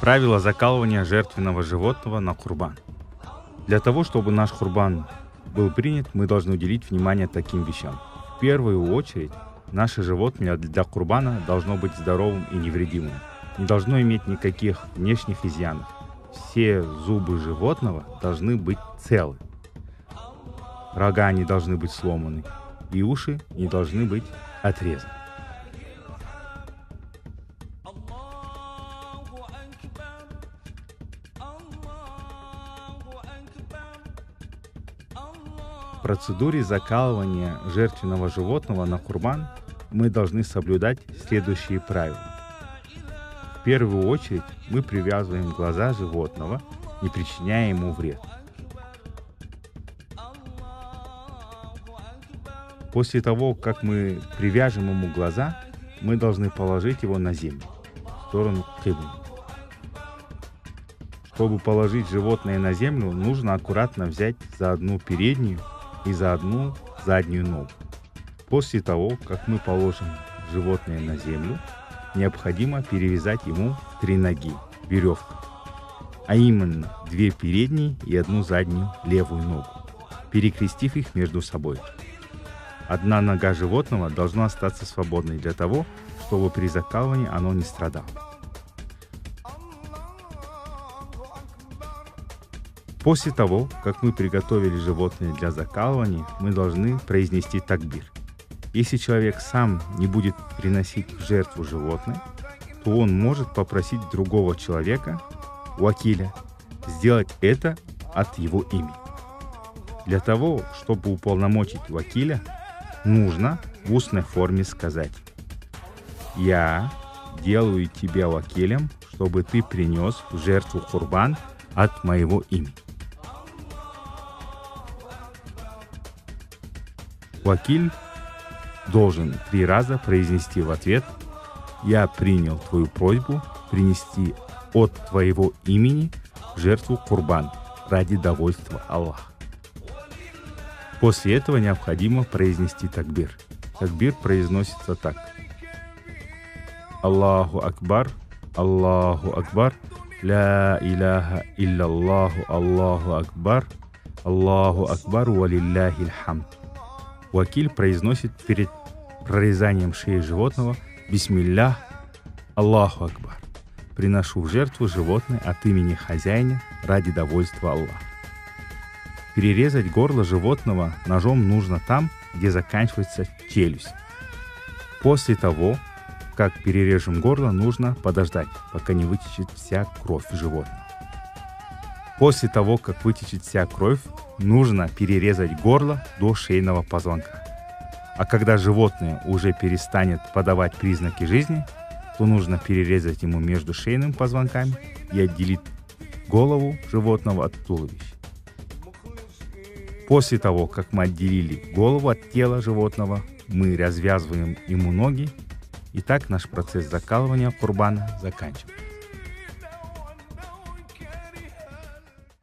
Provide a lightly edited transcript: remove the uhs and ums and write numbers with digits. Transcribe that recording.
Правило закалывания жертвенного животного на курбан. Для того, чтобы наш курбан был принят, мы должны уделить внимание таким вещам. В первую очередь, наше животное для курбана должно быть здоровым и невредимым. Не должно иметь никаких внешних изъянов. Все зубы животного должны быть целы. Рога не должны быть сломаны. И уши не должны быть отрезаны. В процедуре закалывания жертвенного животного на курбан мы должны соблюдать следующие правила. В первую очередь мы привязываем глаза животного, не причиняя ему вред. После того, как мы привяжем ему глаза, мы должны положить его на землю, в сторону киблы. Чтобы положить животное на землю, нужно аккуратно взять за одну переднюю и за одну заднюю ногу. После того, как мы положим животное на землю, необходимо перевязать ему 3 ноги веревкой, а именно 2 передние и 1 заднюю левую ногу, перекрестив их между собой. Одна нога животного должна остаться свободной для того, чтобы при закалывании оно не страдало. После того, как мы приготовили животное для закалывания, мы должны произнести такбир. Если человек сам не будет приносить в жертву животное, то он может попросить другого человека, вакиля, сделать это от его имени. Для того, чтобы уполномочить вакиля, нужно в устной форме сказать: «Я делаю тебя вакилем, чтобы ты принес в жертву курбан от моего имени». Вакиль должен 3 раза произнести в ответ: «Я принял твою просьбу принести от твоего имени в жертву курбан ради довольства Аллаха». После этого необходимо произнести такбир. Такбир произносится так: Аллаху Акбар, ля иляха илляллаху, Аллаху Акбар, валилляхиль хамд. Вакиль произносит перед прорезанием шеи животного: Бисмиллях, Аллаху Акбар. Приношу в жертву животное от имени хозяина ради довольства Аллаха. Перерезать горло животного ножом нужно там, где заканчивается челюсть. После того, как перережем горло, нужно подождать, пока не вытечет вся кровь животного. После того, как вытечет вся кровь, нужно перерезать горло до шейного позвонка. А когда животное уже перестанет подавать признаки жизни, то нужно перерезать ему между шейными позвонками и отделить голову животного от туловища. После того, как мы отделили голову от тела животного, мы развязываем ему ноги, и так наш процесс закалывания курбана заканчивается.